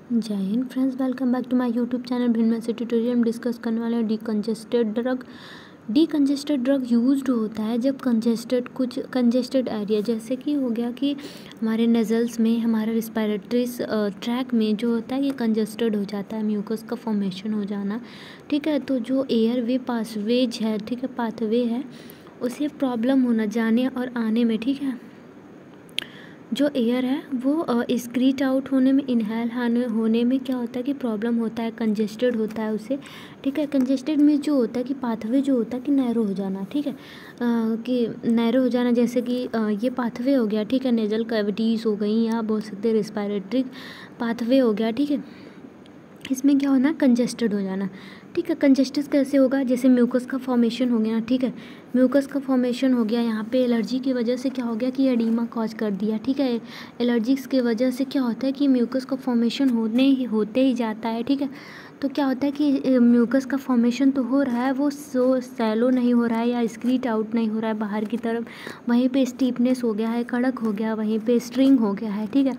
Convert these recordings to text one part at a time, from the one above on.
जय हिंद friends, welcome back to my YouTube channel भिन्न से ट्यूटोरियल। हम डिस्कस करने वाले हैं decongested drug. Decongested drug used होता है जब कुछ कंजेस्टेड एरिया, जैसे कि हो गया कि हमारे नज़ल्स में, हमारे रिस्पायरेटरी ट्रैक में जो होता है ये कंजेस्टेड हो जाता है, म्यूकस का फॉर्मेशन हो जाना। ठीक है, तो जो एयर वे पासवेज है, ठीक है, पाथवे है, उसे प्रॉब्लम होना जाने और आने में। ठीक है, जो एयर है वो एक्सक्रीट आउट होने में, इनहेल होने में क्या होता है कि प्रॉब्लम होता है, कंजेस्टेड होता है उसे। ठीक है, कंजेस्टेड में जो होता है कि पाथवे जो होता है कि नैरो हो जाना। ठीक है, कि नैरो हो जाना, जैसे कि ये पाथवे हो गया। ठीक है, नेजल कैविटीज़ हो गई, या बोल सकते हैं रिस्पायरेटरी पाथवे हो गया। ठीक है, इसमें क्या होना, कंजेस्टेड हो जाना। ठीक है, कंजेस्टेड कैसे होगा, जैसे म्यूकस का फॉर्मेशन हो गया। ठीक है, म्यूकस का फॉर्मेशन हो गया, यहाँ पे एलर्जी की वजह से क्या हो गया कि एडीमा कॉज कर दिया। ठीक है, एलर्जिक्स की वजह से क्या होता है कि म्यूकस का फॉर्मेशन होते ही जाता है। ठीक है, तो क्या होता है कि म्यूकस का फॉर्मेशन तो हो रहा है, वो सैलो नहीं हो रहा है या स्क्रीट आउट नहीं हो रहा है बाहर की तरफ, वहीं पे स्टीफनेस हो गया है, कड़क हो गया, वहीं पे स्ट्रिंग हो गया है। ठीक है,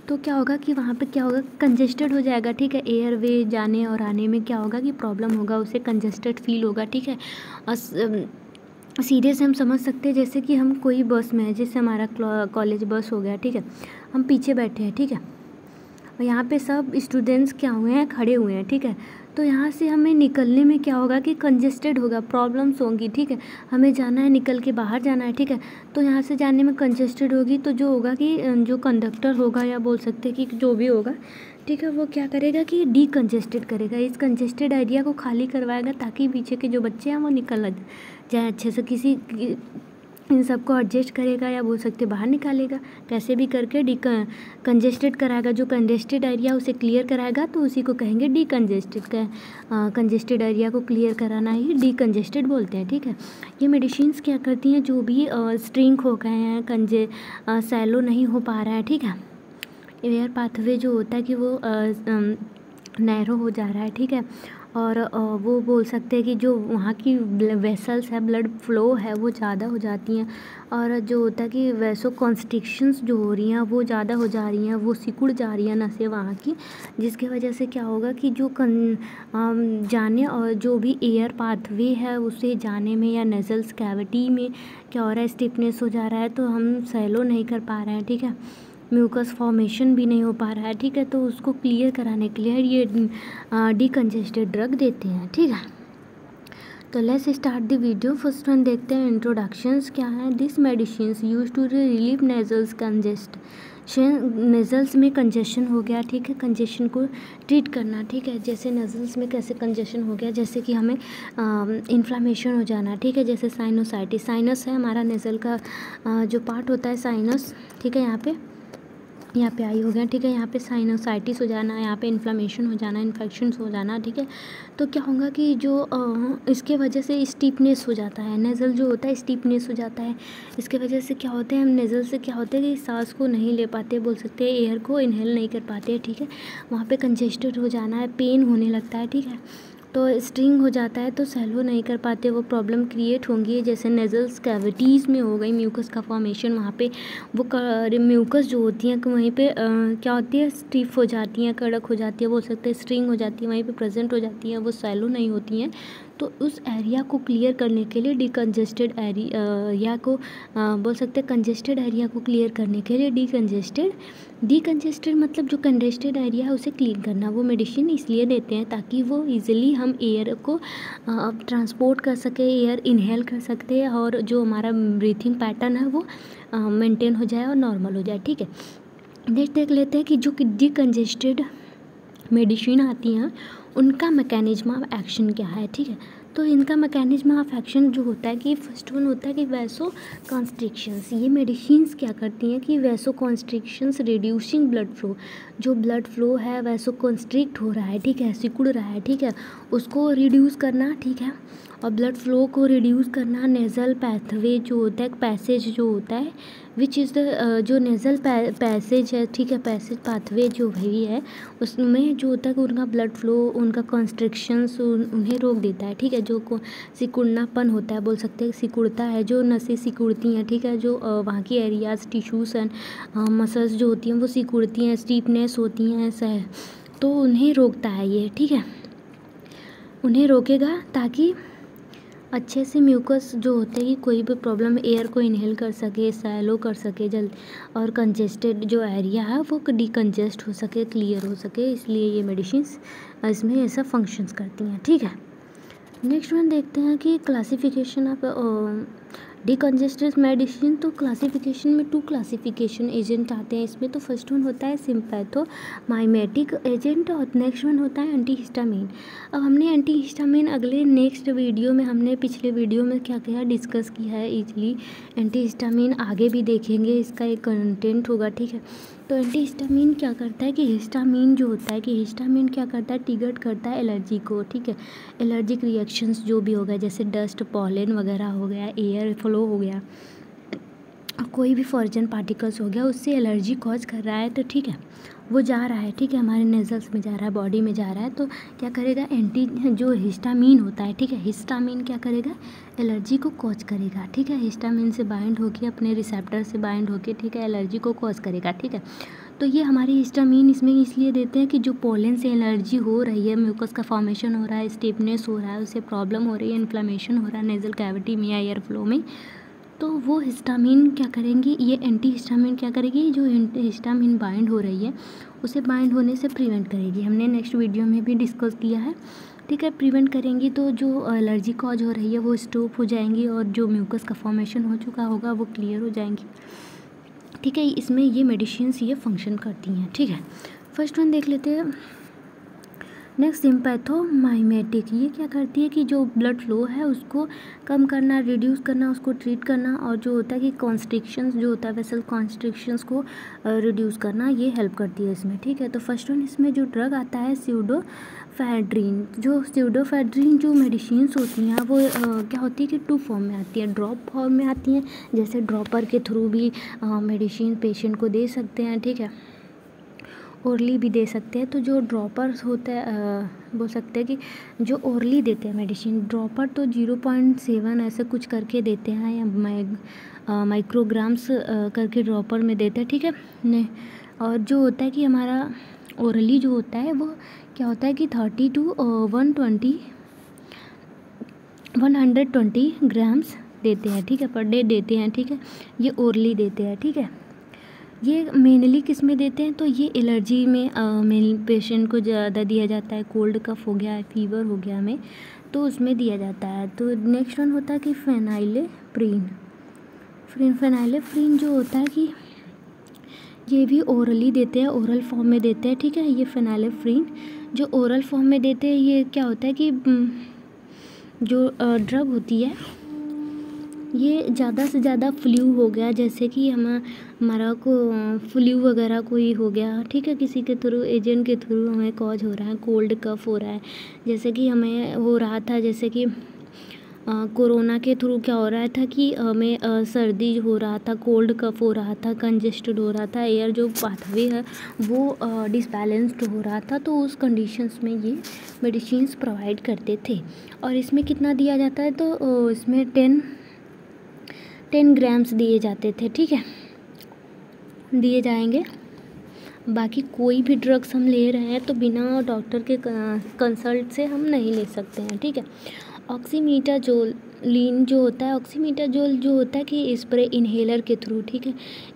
तो क्या होगा कि वहाँ पे क्या होगा, कंजेस्टेड हो जाएगा। ठीक है, एयर वे जाने और आने में क्या होगा कि प्रॉब्लम होगा, उसे कंजेस्टेड फील होगा। ठीक है, सीधे से हम समझ सकते हैं, जैसे कि हम कोई बस में है, जैसे हमारा कॉलेज बस हो गया। ठीक है, हम पीछे बैठे हैं। ठीक है, और यहाँ पे सब स्टूडेंट्स क्या हुए हैं, खड़े हुए हैं। ठीक है, तो यहाँ से हमें निकलने में क्या होगा कि कंजेस्टेड होगा, प्रॉब्लम्स होंगी। ठीक है, हमें जाना है, निकल के बाहर जाना है। ठीक है, तो यहाँ से जाने में कंजेस्टेड होगी, तो जो होगा कि जो कंडक्टर होगा, या बोल सकते हैं कि जो भी होगा, ठीक है, वो क्या करेगा कि डीकंजेस्टेड करेगा, इस कंजेस्टेड एरिया को खाली करवाएगा, ताकि पीछे के जो बच्चे हैं वो निकल जाए अच्छे से। इन सबको एडजस्ट करेगा, या बोल सकते बाहर निकालेगा, कैसे भी करके कंजेस्टेड कराएगा। जो कंजेस्टेड एरिया उसे क्लियर कराएगा, तो उसी को कहेंगे डीकंजेस्टेड। कंजेस्टेड एरिया को क्लियर कराना ही डीकंजेस्टेड बोलते हैं। ठीक है, ये मेडिसिन्स क्या करती हैं, जो भी स्ट्रिंग हो गए हैं, सैलो नहीं हो पा रहा है। ठीक है, एयर पाथवे जो होता है कि वो नैरो हो जा रहा है। ठीक है, और वो बोल सकते हैं कि जो वहाँ की वेसल्स है, ब्लड फ्लो है, वो ज़्यादा हो जाती हैं, और जो होता है कि वैसो कॉन्स्ट्रिक्शंस जो हो रही हैं वो ज़्यादा हो जा रही हैं, वो सिकुड़ जा रही हैं नसें वहाँ की, जिसकी वजह से क्या होगा कि जो जाने और जो भी एयर पाथवे है उसे जाने में, या नेजल्स कैविटी में क्या हो रहा है, स्टिफनेस हो जा रहा है, तो हम सैलो नहीं कर पा रहे हैं। ठीक है, म्यूकस फॉर्मेशन भी नहीं हो पा रहा है। ठीक है, तो उसको क्लियर कराने के लिए ये डीकंजेस्टेड ड्रग देते हैं। ठीक है, तो let's start the video. First one देखते हैं, इंट्रोडक्शंस क्या है। This medicines use to relieve nasals congested, nasals में कंजेशन हो गया। ठीक है, कंजेशन को ट्रीट करना। ठीक है, जैसे नेजल्स में कैसे कंजेशन हो गया, जैसे कि हमें इन्फ्लामेशन हो जाना। ठीक है, जैसे साइनोसाइटिस, साइनस है हमारा नेजल का जो पार्ट होता है, साइनस। ठीक है, यहाँ पे आई हो गया। ठीक है, यहाँ पे साइनोसाइटिस हो जाना, यहाँ पे इन्फ्लामेशन हो जाना, इन्फेक्शंस हो जाना। ठीक है, तो क्या होगा कि जो इसके वजह से स्टीफनेस हो जाता है, नेज़ल जो होता है स्टीफनेस हो जाता है। इसके वजह से क्या होते हैं, हम नेज़ल से क्या होता है कि सांस को नहीं ले पाते, बोल सकते हैं एयर को इनहेल नहीं कर पाते। ठीक है, वहाँ पे कंजेस्टेड हो जाना है, पेन होने लगता है। ठीक है, तो स्ट्रिंग हो जाता है, तो सैलो नहीं कर पाते, वो प्रॉब्लम क्रिएट होंगी। जैसे नेजल्स कैविटीज़ में हो गई म्यूकस का फॉर्मेशन, वहाँ पे वो म्यूकस जो होती हैं वहीं पे क्या होती है, स्टिफ हो जाती हैं, कड़क हो जाती है, बोल सकते हैं स्ट्रिंग हो जाती है, वहीं पे प्रेजेंट हो जाती हैं, वो सैलो नहीं होती हैं। तो उस एरिया को क्लियर करने के लिए डीकंजेस्टेड एरिया को बोल सकते हैं, कंजेस्टेड एरिया को क्लियर करने के लिए डीकंजेस्टेड मतलब जो कंजेस्टेड एरिया है उसे क्लीन करना। वो मेडिसिन इसलिए देते हैं ताकि वो इजीली हम एयर को ट्रांसपोर्ट कर सके, एयर इनहेल कर सकते हैं, और जो हमारा ब्रीथिंग पैटर्न है वो मेंटेन हो जाए और नॉर्मल हो जाए। ठीक है, नेक्स्ट देख लेते हैं कि जो डीकंजेस्टेड मेडिसिन आती हैं उनका मैकेनिज्म ऑफ एक्शन क्या है। ठीक है, तो इनका मैकेनिज्म ऑफ एक्शन जो होता है कि फर्स्ट वन होता है कि वैसो कॉन्स्ट्रिक्शंस। ये मेडिसिन्स क्या करती हैं कि vaso constrictions reducing blood flow, जो ब्लड फ्लो है वैसो कॉन्स्ट्रिक्ट हो रहा है। ठीक है, सिकुड़ रहा है। ठीक है, उसको रिड्यूस करना। ठीक है, और ब्लड फ्लो को रिड्यूस करना। नेज़ल पैथवे जो होता है, पैसेज जो होता है, विच इज़ द जो नेज़ल पैसेज है। ठीक है, पैसेज पाथवे जो भी है उसमें जो होता है कि उनका ब्लड फ्लो, उनका कॉन्स्ट्रिक्शंस उन्हें रोक देता है। ठीक है, जो सिकुड़नापन होता है, बोल सकते हैं सिकुड़ता है, जो नसें सिकुड़ती हैं। ठीक है, जो वहाँ की एरियाज टिश्यूज़ एंड मसल्स जो होती हैं वो सिकुड़ती हैं, स्टीफनेस होती हैं, तो उन्हें रोकता है ये, ठीक है, उन्हें रोकेगा ताकि अच्छे से म्यूकस जो होते हैं कि कोई भी प्रॉब्लम एयर को इनहेल कर सके, सैलो कर सके जल्द, और कंजेस्टेड जो एरिया है वो डिकंजेस्ट हो सके, क्लियर हो सके, इसलिए ये मेडिसिन्स इसमें ऐसा फंक्शंस करती हैं, ठीक है। नेक्स्ट वन देखते हैं कि क्लासिफिकेशन ऑफ डिकंजेस्टेड मेडिसिन। तो क्लासिफिकेशन में 2 क्लासिफिकेशन एजेंट आते हैं इसमें। तो फर्स्ट वन होता है सिम्पैथोमाइमेटिक एजेंट और नेक्स्ट वन होता है एंटीहिस्टामिन। अब हमने एंटीहिस्टामिन नेक्स्ट वीडियो में, हमने पिछले वीडियो में क्या किया, डिस्कस किया है इजीली। एंटीहिस्टामिन आगे भी देखेंगे, इसका एक कंटेंट होगा, ठीक है। तो एंटीहिस्टामिन क्या करता है कि हिस्टामिन जो होता है कि हिस्टामिन क्या करता है, ट्रिगर करता है एलर्जी को, ठीक है। एलर्जिक रिएक्शंस जो भी हो गया, जैसे डस्ट, पॉलन वगैरह हो गया, एयर फ्लो हो गया, कोई भी फॉरेन पार्टिकल्स हो गया, उससे एलर्जी कॉज कर रहा है, तो ठीक है वो जा रहा है, ठीक है, हमारे नेजल्स में जा रहा है, बॉडी में जा रहा है, तो क्या करेगा, जो हिस्टामिन होता है, ठीक है, हिस्टामिन क्या करेगा, एलर्जी को कॉज करेगा, ठीक है। हिस्टामिन से बाइंड होके, अपने रिसेप्टर से बाइंड होके, ठीक है, एलर्जी को कॉज करेगा, ठीक है। तो ये हमारी हिस्टामिन इसमें इसलिए देते हैं कि जो पोलन से एलर्जी हो रही है, म्यूकस का फॉर्मेशन हो रहा है, स्टिफनेस हो रहा है, उससे प्रॉब्लम हो रही है, इन्फ्लेमेशन हो रहा है नेजल कैविटी में या एयर फ्लो में, तो वो हिस्टामिन क्या करेंगी, ये एंटी हिस्टामिन क्या करेगी, जो हिस्टामिन बाइंड हो रही है उसे बाइंड होने से प्रिवेंट करेगी। हमने नेक्स्ट वीडियो में भी डिस्कस किया है, ठीक है। प्रिवेंट करेंगी तो जो एलर्जी कॉज हो रही है वो स्टॉप हो जाएंगी और जो म्यूकस का फॉर्मेशन हो चुका होगा वो क्लियर हो जाएंगी, ठीक है। इसमें ये मेडिसिन्स ये फंक्शन करती हैं, ठीक है। फर्स्ट वन देख लेते हैं। नेक्स्ट सिम्पैथोमाइमेटिक, ये क्या करती है कि जो ब्लड फ्लो है उसको कम करना, रिड्यूस करना, उसको ट्रीट करना, और जो होता है कि कॉन्स्ट्रिक्शंस जो होता है वेसल कॉन्स्ट्रिक्शंस को रिड्यूस करना, ये हेल्प करती है इसमें, ठीक है। तो फर्स्ट वन इसमें जो ड्रग आता है स्यूडोफेड्रिन। जो स्यूडोफेड्रिन जो मेडिसिन्स होती हैं वो क्या होती है कि 2 फॉर्म में आती है, ड्रॉप फॉर्म में आती हैं, जैसे ड्रॉपर के थ्रू भी मेडिसिन पेशेंट को दे सकते हैं, ठीक है, ओरली भी दे सकते हैं। तो जो ड्रॉपर्स होते हैं बोल सकते हैं कि जो ओरली देते हैं मेडिसिन, ड्रॉपर तो 0.7 ऐसे कुछ करके देते हैं या माइक्रोग्राम्स करके ड्रॉपर में देते हैं, ठीक है ने। और जो होता है कि हमारा ओरली जो होता है वो क्या होता है कि 30 to 120 ग्राम्स देते हैं, ठीक है, पर डे देते हैं, ठीक है, ये ओरली देते हैं, ठीक है। ये मेनली किस में देते हैं, तो ये एलर्जी में मेन पेशेंट को ज़्यादा दिया जाता है, कोल्ड कफ हो गया, फीवर हो गया में, तो उसमें दिया जाता है। तो नेक्स्ट वन होता है कि फेनाइलेफ्रिन जो होता है कि ये भी ओरली देते हैं, ओरल फॉर्म में देते हैं, ठीक है। ये फेनाइलेफ्रिन जो ओरल फॉर्म में देते हैं, ये क्या होता है कि जो ड्रग होती है ये ज़्यादा से ज़्यादा फ्लू हो गया, जैसे कि हमारा को फ्लू वगैरह कोई हो गया, ठीक है, किसी के थ्रू एजेंट के थ्रू हमें कॉज हो रहा है, कोल्ड कफ हो रहा है, जैसे कि हमें हो रहा था, जैसे कि कोरोना के थ्रू क्या हो रहा था कि हमें सर्दी हो रहा था, कोल्ड कफ हो रहा था, कंजेस्टेड हो रहा था, एयर जो पाथवे है वो डिसबैलेंस्ड हो रहा था, तो उस कंडीशंस में ये मेडिसिन्स प्रोवाइड करते थे। और इसमें कितना दिया जाता है, तो इसमें 10 ग्राम्स दिए जाते थे, ठीक है, दिए जाएंगे। बाकी कोई भी ड्रग्स हम ले रहे हैं तो बिना डॉक्टर के कंसल्ट से हम नहीं ले सकते हैं, ठीक है। ऑक्सीमीटाजोलिन जो होता है, ऑक्सीमीटाजोल जो होता है कि स्प्रे इन्हेलर के थ्रू, ठीक है,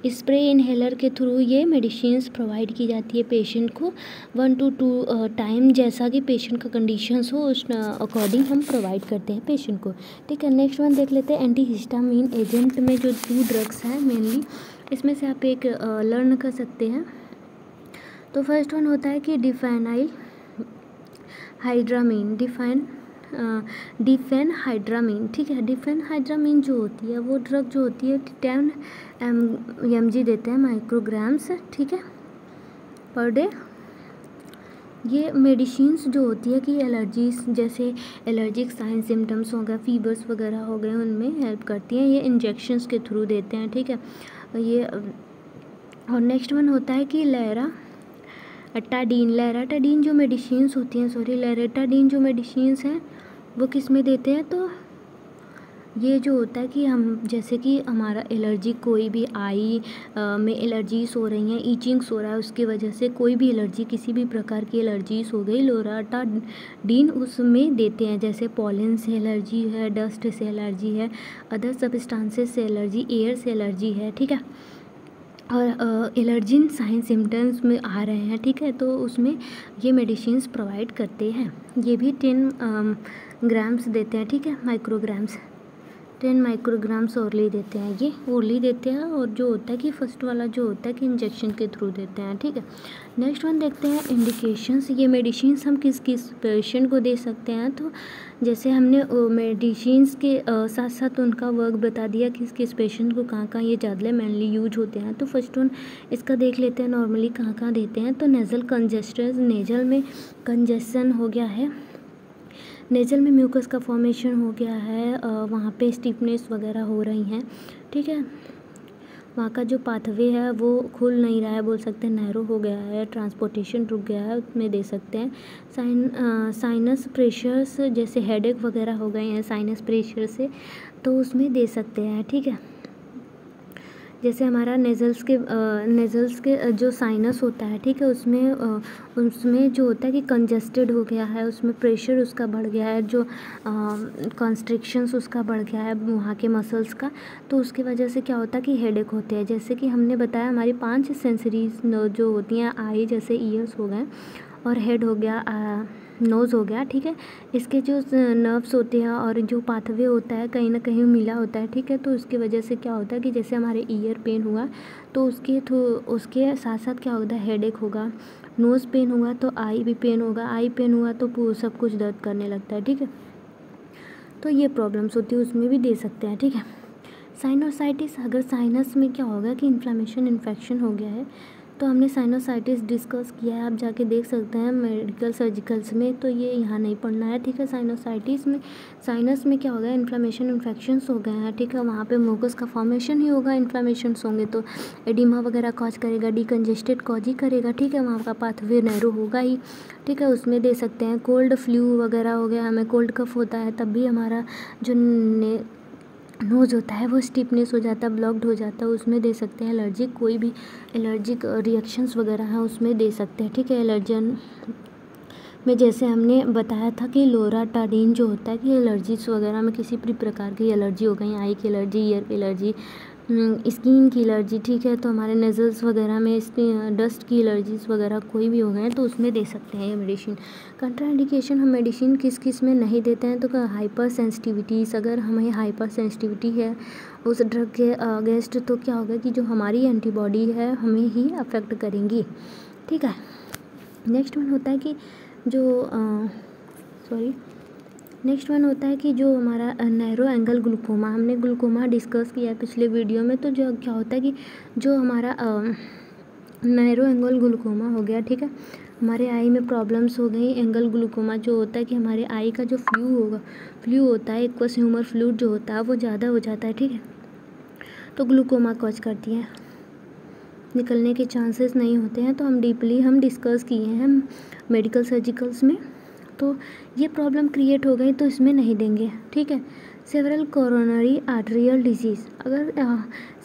स्प्रे इन्हेलर के थ्रू ये मेडिसिन्स प्रोवाइड की जाती है पेशेंट को 1 to 2 टाइम, जैसा कि पेशेंट का कंडीशंस हो उस अकॉर्डिंग हम प्रोवाइड करते हैं पेशेंट को, ठीक है। नेक्स्ट वन देख लेते हैं। एंटीहिस्टामिन एजेंट में जो 2 ड्रग्स हैं मेनली, इसमें से आप एक लर्न कर सकते हैं। तो फर्स्ट वन होता है कि डिफेनहाइड्रामीन, ठीक है। डिफेनहाइड्रामीन जो होती है वो ड्रग जो होती है 10 mg देते हैं, माइक्रोग्राम्स, ठीक है, पर डे। ये मेडिसिन्स जो होती है कि एलर्जीज, जैसे एलर्जिक साइन सिम्टम्स हो गए, फीवर्स वगैरह हो गए, उनमें हेल्प करती हैं। ये इंजेक्शंस के थ्रू देते हैं, ठीक है ये। और नेक्स्ट वन होता है कि लैराटाडीन जो मेडिसिन्स होती हैं, लैराटाडीन जो मेडिसिन्स हैं वो किस में देते हैं, तो ये जो होता है कि हम जैसे कि हमारा एलर्जी कोई भी आई में एलर्जीज हो रही हैं, ईचिंग्स हो रहा है, उसकी वजह से कोई भी एलर्जी, किसी भी प्रकार की एलर्जीज हो गई, लोराटाडीन उसमें देते हैं। जैसे पॉलन से एलर्जी है, डस्ट से एलर्जी है, अदर सब्सटेंसेस से एलर्जी, एयर से एलर्जी है, ठीक है, और एलर्जिन साइन सिम्टम्स में आ रहे हैं, ठीक है, तो उसमें ये मेडिसिन्स प्रोवाइड करते हैं। ये भी 10 ग्राम्स देते हैं, ठीक है, माइक्रोग्राम्स, 10 माइक्रोग्राम्स ओरली देते हैं, ये ओरली देते हैं। और जो होता है कि फर्स्ट वाला जो होता है कि इंजेक्शन के थ्रू देते हैं, ठीक है। नेक्स्ट वन देखते हैं इंडिकेशंस। ये मेडिसिन्स हम किस किस पेशेंट को दे सकते हैं। तो जैसे हमने मेडिसिन्स के साथ साथ उनका वर्क बता दिया, किस किस पेशेंट को कहाँ कहाँ ये ज़्यादा मेनली यूज होते हैं। तो फर्स्ट वन इसका देख लेते हैं, नॉर्मली कहाँ कहाँ देते हैं। तो नेज़ल कंजेस्टेंस, नेज़ल में कंजेशन हो गया है, नेज़ल में म्यूकस का फॉर्मेशन हो गया है, वहाँ पे स्टिफनेस वगैरह हो रही हैं, ठीक है, वहाँ का जो पाथवे है वो खुल नहीं रहा है, बोल सकते हैं नैरो हो गया है, ट्रांसपोर्टेशन रुक गया है, उसमें दे सकते हैं। साइनस प्रेशर्स, जैसे हेडेक वगैरह हो गए हैं साइनस प्रेशर से, तो उसमें दे सकते हैं, ठीक है। जैसे हमारा नेज़ल्स के जो साइनस होता है, ठीक है, उसमें जो होता है कि कंजेस्टेड हो गया है, उसमें प्रेशर उसका बढ़ गया है, जो कॉन्स्ट्रिक्शंस उसका बढ़ गया है वहाँ के मसल्स का, तो उसकी वजह से क्या होता है कि हेडेक होते हैं। जैसे कि हमने बताया हमारी 5 सेंसरीज जो होती हैं, आई जैसे ईयर्स हो गए और हेड हो गया, नोज़ हो गया, ठीक है, इसके जो नर्व्स होते हैं और जो पाथवे होता है कहीं ना कहीं मिला होता है, ठीक है, तो उसकी वजह से क्या होता है कि जैसे हमारे ईयर पेन हुआ तो उसके साथ साथ क्या होता है, हेडेक होगा, नोज़ पेन हुआ तो आई भी पेन होगा, आई पेन हुआ तो सब कुछ दर्द करने लगता है, ठीक है, तो ये प्रॉब्लम्स होती है, उसमें भी दे सकते हैं, ठीक है। साइनोसाइटिस, अगर साइनस में क्या होगा कि इन्फ्लेमेशन इन्फेक्शन हो गया है, तो हमने साइनोसाइटिस डिस्कस किया है, आप जाके देख सकते हैं मेडिकल सर्जिकल्स में, तो ये यहाँ नहीं पढ़ना है, ठीक है। साइनोसाइटिस में, साइनस में क्या होगा, इन्फ्लेमेशन इन्फेक्शंस हो गए हैं, ठीक है, वहाँ पे म्यूकस का फॉर्मेशन ही होगा, इन्फ्लेमेशंस होंगे तो एडिमा वगैरह कॉज करेगा, डीकंजेस्टेड कॉज ही करेगा, ठीक है, वहाँ का पाथवे नैरो होगा ही, ठीक है, उसमें दे सकते हैं। कोल्ड फ्लू वगैरह हो गया, हमें कोल्ड कफ होता है तब भी हमारा जो नोज़ होता है वो स्टिफनेस हो जाता है, ब्लॉक्ड हो जाता है, उसमें दे सकते हैं। एलर्जिक, कोई भी एलर्जिक रिएक्शंस वगैरह हैं उसमें दे सकते हैं, ठीक है। एलर्जन में जैसे हमने बताया था कि लोराटाडीन जो होता है कि एलर्जीज वगैरह में किसी भी प्रकार की एलर्जी हो गई, आई की एलर्जी, ईयर की एलर्जी, स्किन की एलर्जी, ठीक है, तो हमारे नेज़ल्स वगैरह में डस्ट की एलर्जीज वगैरह कोई भी हो गए हैं तो उसमें दे सकते हैं ये मेडिसिन। कंट्राइंडिकेशन, हम मेडिसिन किस किस में नहीं देते हैं, तो हाइपर सेंसिटिविटीज़, अगर हमें हाइपर सेंसिटिविटी है उस ड्रग के अगेंस्ट, तो क्या होगा कि जो हमारी एंटीबॉडी है हमें ही अफेक्ट करेंगी, ठीक है। नेक्स्ट वन होता है कि नेक्स्ट वन होता है कि जो हमारा नैरो एंगल ग्लूकोमा, हमने ग्लूकोमा डिस्कस किया पिछले वीडियो में, तो जो क्या होता है कि जो हमारा नैरो एंगल ग्लूकोमा हो गया, ठीक है, हमारे आई में प्रॉब्लम्स हो गई। एंगल ग्लूकोमा जो होता है कि हमारे आई का जो फ्लू होता है, एक्वस ह्यूमर फ्लूइड जो होता है वो ज़्यादा हो जाता है, ठीक है, तो ग्लूकोमा कॉज करती है, निकलने के चांसेस नहीं होते हैं, तो हम डिस्कस किए हैं मेडिकल सर्जिकल्स में, तो ये प्रॉब्लम क्रिएट हो गई तो इसमें नहीं देंगे, ठीक है। सेवरल कोरोनरी आर्टरियल डिजीज़, अगर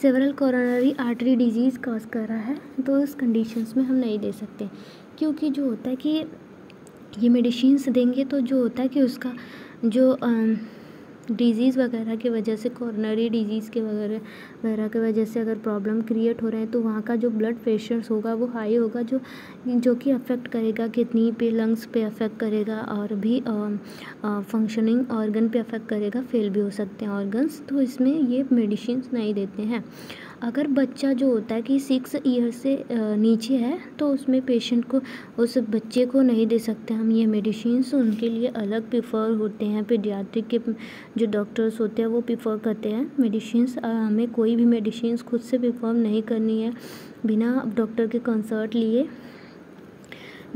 several coronary artery disease cause कर रहा है तो उस कंडीशंस में हम नहीं दे सकते, क्योंकि जो होता है कि ये मेडिसिन्स देंगे तो जो होता है कि उसका जो डिजीज़ वगैरह की वजह से, कोरोनरी डिजीज़ के वगैरह की वजह से अगर प्रॉब्लम क्रिएट हो रहे हैं तो वहाँ का जो ब्लड प्रेशर होगा वो हाई होगा, जो कि अफेक्ट करेगा किडनी पे, लंग्स पे अफेक्ट करेगा, और भी फंक्शनिंग ऑर्गन पे अफेक्ट करेगा, फेल भी हो सकते हैं ऑर्गन्स, तो इसमें ये मेडिसिन नहीं देते हैं। अगर बच्चा जो होता है कि 6 ईयर से नीचे है तो उसमें पेशेंट को, उस बच्चे को नहीं दे सकते हम ये मेडिसिन्स, उनके लिए अलग प्रेफर होते हैं, पीडियाट्रिक के जो डॉक्टर्स होते हैं वो प्रेफर करते हैं मेडिसिन्स। हमें कोई भी मेडिसिन्स खुद से प्रेफर नहीं करनी है बिना डॉक्टर के कंसल्ट लिए।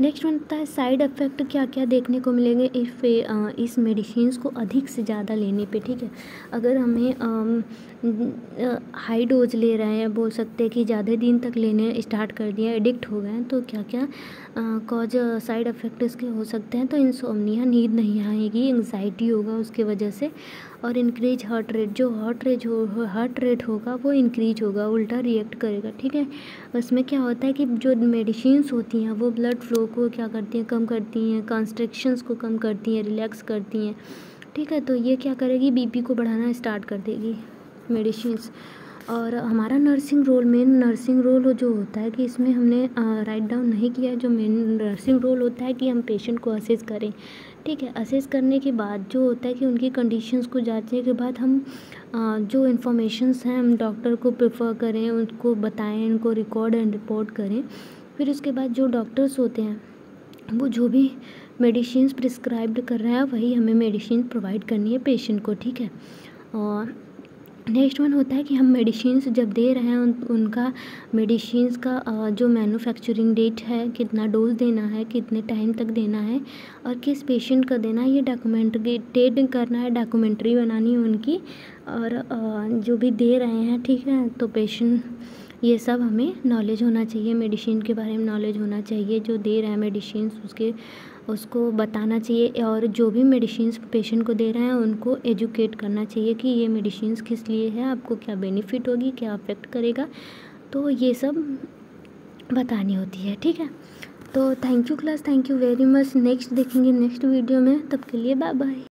नेक्स्ट बनता है साइड इफ़ेक्ट, क्या क्या देखने को मिलेंगे इस मेडिसिन्स को अधिक से ज़्यादा लेने पे, ठीक है। अगर हमें हाई डोज ले रहे हैं, बोल सकते हैं कि ज़्यादा दिन तक लेने स्टार्ट कर दिया, एडिक्ट हो गए हैं, तो क्या क्या कॉज साइड इफ़ेक्ट इसके हो सकते हैं। तो इंसोम्निया, नींद नहीं आएगी, एंग्जाइटी होगा उसकी वजह से, और इंक्रीज हार्ट रेट, जो हार्ट रेट होगा वो इंक्रीज होगा, उल्टा रिएक्ट करेगा, ठीक है। उसमें क्या होता है कि जो मेडिसिन्स होती हैं वो ब्लड फ्लो को क्या करती हैं, कम करती हैं, कॉन्स्ट्रिक्शंस को कम करती हैं, रिलैक्स करती हैं, ठीक है। तो ये क्या करेगी, बीपी को बढ़ाना स्टार्ट कर देगी मेडिसिन्स। और हमारा मेन नर्सिंग रोल जो होता है कि इसमें हमने राइट डाउन नहीं किया है, जो मेन नर्सिंग रोल होता है कि हम पेशेंट को असेस करें, ठीक है। असेस करने के बाद जो होता है कि उनकी कंडीशंस को जांचने के बाद हम जो इन्फॉर्मेशंस हैं हम डॉक्टर को प्रेफर करें, उनको बताएं, उनको रिकॉर्ड एंड रिपोर्ट करें। फिर उसके बाद जो डॉक्टर्स होते हैं वो जो भी मेडिसिन्स प्रिस्क्राइब्ड कर रहे हैं वही हमें मेडिसिन प्रोवाइड करनी है पेशेंट को, ठीक है। और नेक्स्ट वन होता है कि हम मेडिसिन्स जब दे रहे हैं उनका मेडिसिन्स का जो मैन्युफैक्चरिंग डेट है, कितना डोज देना है, कितने टाइम तक देना है और किस पेशेंट का देना है, ये डॉक्यूमेंटेड करना है, डॉक्यूमेंट्री बनानी है उनकी। और जो भी दे रहे हैं, ठीक है, तो पेशेंट ये सब हमें नॉलेज होना चाहिए, मेडिसिन के बारे में नॉलेज होना चाहिए, जो दे रहे हैं मेडिसिन्स उसको बताना चाहिए। और जो भी मेडिसिन्स पेशेंट को दे रहे हैं उनको एजुकेट करना चाहिए कि ये मेडिसिन्स किस लिए है, आपको क्या बेनिफिट होगी, क्या अफेक्ट करेगा, तो ये सब बतानी होती है, ठीक है। तो thank you class, thank you very much. Next देखेंगे नेक्स्ट वीडियो में, तब के लिए बाय बाय।